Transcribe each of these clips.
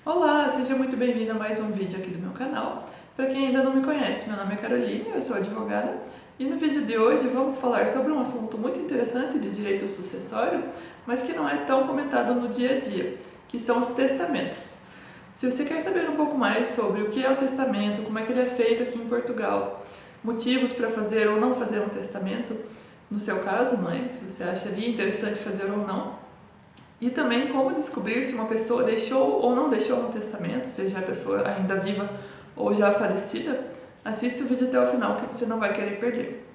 Olá, seja muito bem-vindo a mais um vídeo aqui do meu canal. Para quem ainda não me conhece, meu nome é Caroline, eu sou advogada e no vídeo de hoje vamos falar sobre um assunto muito interessante de direito sucessório, mas que não é tão comentado no dia a dia, que são os testamentos. Se você quer saber um pouco mais sobre o que é o testamento, como é que ele é feito aqui em Portugal, motivos para fazer ou não fazer um testamento, no seu caso, não é? Se você acharia interessante fazer ou não, e também como descobrir se uma pessoa deixou ou não deixou um testamento, seja a pessoa ainda viva ou já falecida, assista o vídeo até o final que você não vai querer perder.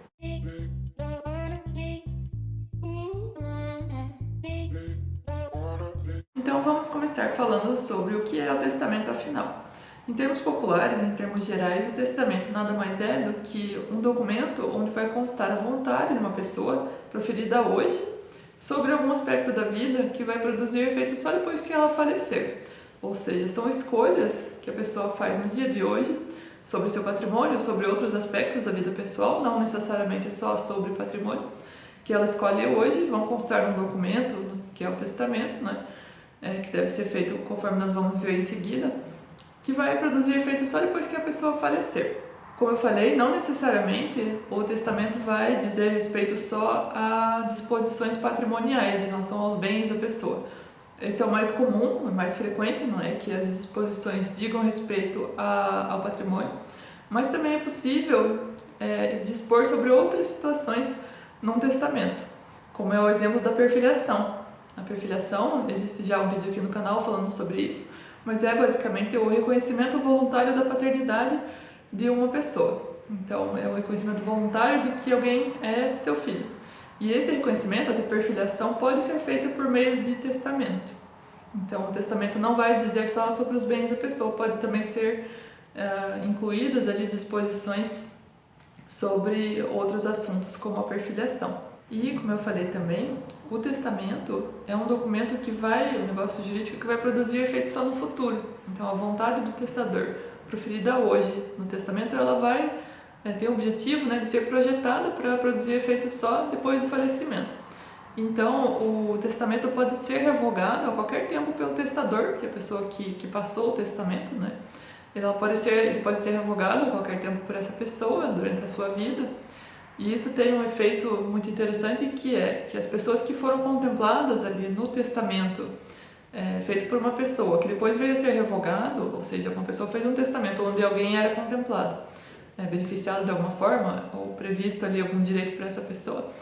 Então vamos começar falando sobre o que é o testamento afinal. Em termos populares, em termos gerais, o testamento nada mais é do que um documento onde vai constar a vontade de uma pessoa proferida hoje sobre algum aspecto da vida que vai produzir efeito só depois que ela falecer. Ou seja, são escolhas que a pessoa faz no dia de hoje sobre o seu patrimônio, sobre outros aspectos da vida pessoal, não necessariamente só sobre o patrimônio, que ela escolhe hoje, vão constar num documento, que é o testamento, né? Que deve ser feito conforme nós vamos ver em seguida, que vai produzir efeito só depois que a pessoa falecer. Como eu falei, não necessariamente o testamento vai dizer respeito só a disposições patrimoniais em relação aos bens da pessoa. Esse é o mais comum, o mais frequente, não é? Que as disposições digam respeito ao patrimônio, mas também é possível dispor sobre outras situações num testamento, como é o exemplo da perfilhação. A perfilhação, existe já um vídeo aqui no canal falando sobre isso, mas é basicamente o reconhecimento voluntário da paternidade de uma pessoa. Então, é o reconhecimento voluntário de que alguém é seu filho. E esse reconhecimento, essa perfilhação, pode ser feita por meio de testamento. Então, o testamento não vai dizer só sobre os bens da pessoa, pode também ser incluídas ali disposições sobre outros assuntos, como a perfilhação. E, como eu falei também, o testamento é um documento que vai, um negócio jurídico que vai produzir efeitos só no futuro. Então, a vontade do testador, proferida hoje no testamento, ela vai ter o objetivo, né, de ser projetada para produzir efeitos só depois do falecimento. Então, o testamento pode ser revogado a qualquer tempo pelo testador, que é a pessoa que passou o testamento, né? Ele pode ser revogado a qualquer tempo por essa pessoa durante a sua vida. E isso tem um efeito muito interessante, que é que as pessoas que foram contempladas ali no testamento feito por uma pessoa, que depois veio a ser revogado, ou seja, uma pessoa fez um testamento onde alguém era contemplado, beneficiado de alguma forma, ou previsto ali algum direito para essa pessoa,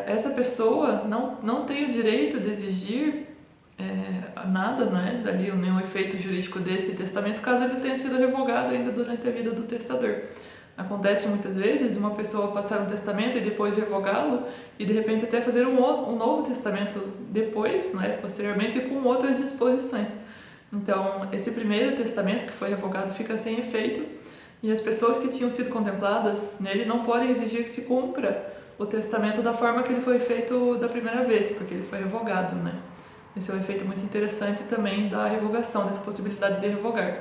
essa pessoa não tem o direito de exigir nada, né, dali, nenhum efeito jurídico desse testamento, caso ele tenha sido revogado ainda durante a vida do testador. Acontece muitas vezes de uma pessoa passar um testamento e depois revogá-lo e de repente até fazer um novo testamento depois, né, posteriormente, com outras disposições. Então, esse primeiro testamento que foi revogado fica sem efeito e as pessoas que tinham sido contempladas nele não podem exigir que se cumpra o testamento da forma que ele foi feito da primeira vez, porque ele foi revogado, né? Esse é um efeito muito interessante também da revogação, dessa possibilidade de revogar.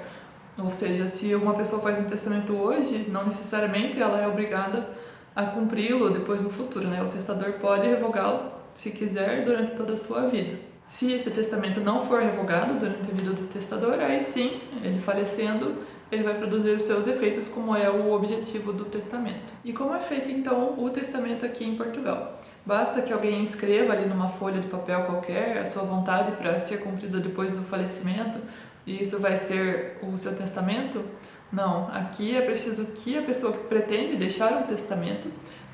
Ou seja, se uma pessoa faz um testamento hoje, não necessariamente ela é obrigada a cumpri-lo depois no futuro, né? O testador pode revogá-lo, se quiser, durante toda a sua vida. Se esse testamento não for revogado durante a vida do testador, aí sim, ele falecendo, ele vai produzir os seus efeitos, como é o objetivo do testamento. E como é feito então o testamento aqui em Portugal? Basta que alguém escreva ali numa folha de papel qualquer a sua vontade para ser cumprida depois do falecimento, e isso vai ser o seu testamento? Não, aqui é preciso que a pessoa que pretende deixar o testamento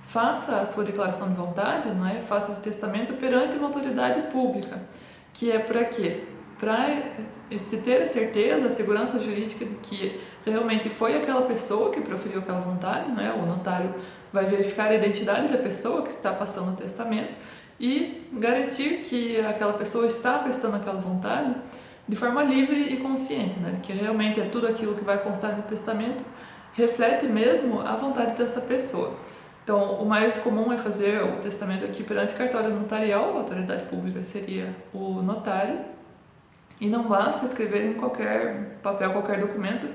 faça a sua declaração de vontade, não é? Faça esse testamento perante uma autoridade pública, que é para quê? Para se ter a certeza, a segurança jurídica de que realmente foi aquela pessoa que proferiu aquela vontade, não é? O notário vai verificar a identidade da pessoa que está passando o testamento e garantir que aquela pessoa está prestando aquela vontade de forma livre e consciente, né? Que realmente é tudo aquilo que vai constar no testamento reflete mesmo a vontade dessa pessoa. Então, o mais comum é fazer o testamento aqui perante cartório notarial, a autoridade pública seria o notário, e não basta escrever em qualquer papel, qualquer documento,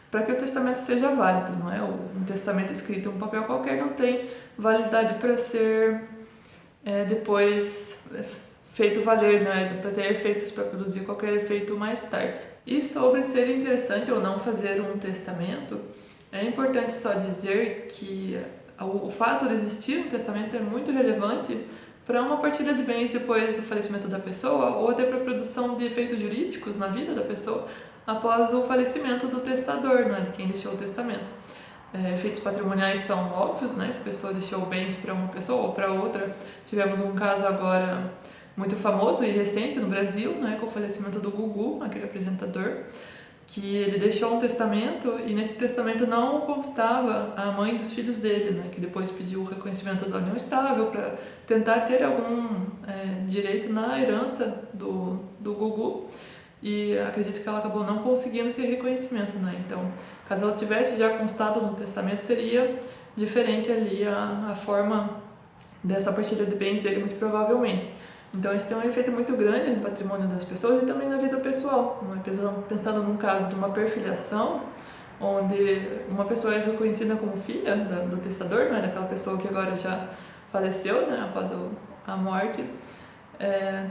para que o testamento seja válido, não é? Um testamento escrito em um papel qualquer não tem validade para ser depois feito valer, né, para ter efeitos para produzir qualquer efeito mais tarde. E sobre ser interessante ou não fazer um testamento, é importante só dizer que o fato de existir um testamento é muito relevante para uma partilha de bens depois do falecimento da pessoa ou até para a produção de efeitos jurídicos na vida da pessoa após o falecimento do testador, né, de quem deixou o testamento. Efeitos patrimoniais são óbvios, né? Se a pessoa deixou bens para uma pessoa ou para outra. Tivemos um caso agora muito famoso e recente no Brasil, né, com o falecimento do Gugu, aquele apresentador, que ele deixou um testamento e nesse testamento não constava a mãe dos filhos dele, né, que depois pediu o reconhecimento da união estável para tentar ter algum direito na herança do Gugu, e acredito que ela acabou não conseguindo esse reconhecimento, né? Então, caso ela tivesse já constado no testamento, seria diferente ali a forma dessa partilha de bens dele, muito provavelmente. Então, isso tem um efeito muito grande no patrimônio das pessoas e também na vida pessoal. Pensando num caso de uma perfiliação, onde uma pessoa é reconhecida como filha do testador, né, daquela pessoa que agora já faleceu, né, após a morte,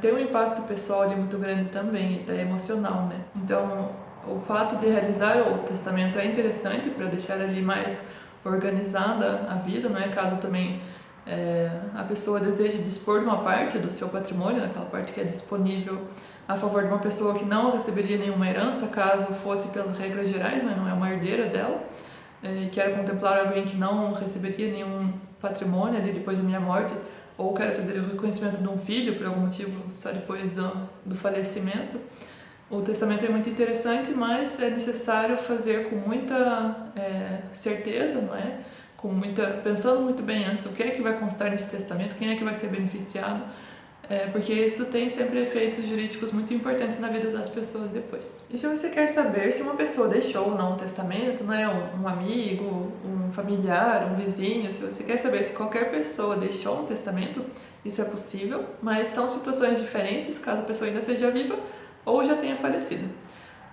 tem um impacto pessoal ali muito grande também, até emocional, né? Então, o fato de realizar o testamento é interessante para deixar ali mais organizada a vida, não é? Caso também a pessoa deseje dispor de uma parte do seu patrimônio, aquela parte que é disponível a favor de uma pessoa que não receberia nenhuma herança, caso fosse pelas regras gerais, né? Não é uma herdeira dela, e quero contemplar alguém que não receberia nenhum patrimônio ali depois da minha morte, ou quero fazer o reconhecimento de um filho por algum motivo só depois do falecimento. O testamento é muito interessante, mas é necessário fazer com muita certeza, não é? Pensando muito bem antes o que é que vai constar nesse testamento, quem é que vai ser beneficiado, porque isso tem sempre efeitos jurídicos muito importantes na vida das pessoas depois. E se você quer saber se uma pessoa deixou ou não um testamento, né, um amigo, um familiar, um vizinho, se você quer saber se qualquer pessoa deixou um testamento, isso é possível, mas são situações diferentes caso a pessoa ainda seja viva ou já tenha falecido.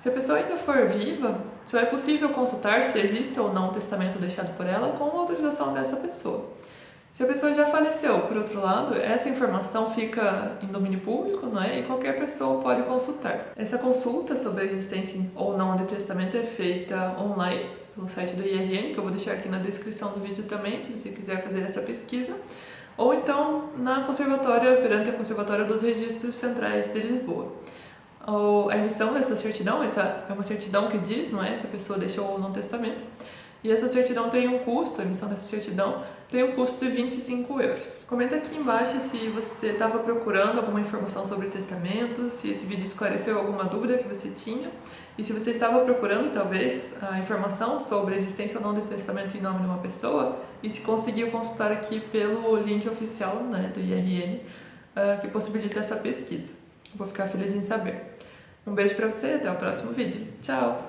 Se a pessoa ainda for viva, só é possível consultar se existe ou não um testamento deixado por ela com a autorização dessa pessoa. Se a pessoa já faleceu, por outro lado, essa informação fica em domínio público, não é? E qualquer pessoa pode consultar. Essa consulta sobre a existência ou não de testamento é feita online, pelo site do IRN, que eu vou deixar aqui na descrição do vídeo também, se você quiser fazer essa pesquisa, ou então perante a Conservatória dos Registros Centrais de Lisboa. A emissão dessa certidão, essa é uma certidão que diz, não é, se a pessoa deixou ou não testamento, e essa certidão tem um custo, a emissão dessa certidão tem um custo de 25 euros. Comenta aqui embaixo se você estava procurando alguma informação sobre testamento, se esse vídeo esclareceu alguma dúvida que você tinha, e se você estava procurando talvez a informação sobre a existência ou não de testamento em nome de uma pessoa, e se conseguiu consultar aqui pelo link oficial, né, do IRN, que possibilita essa pesquisa. Vou ficar feliz em saber. Um beijo pra você e até o próximo vídeo. Tchau!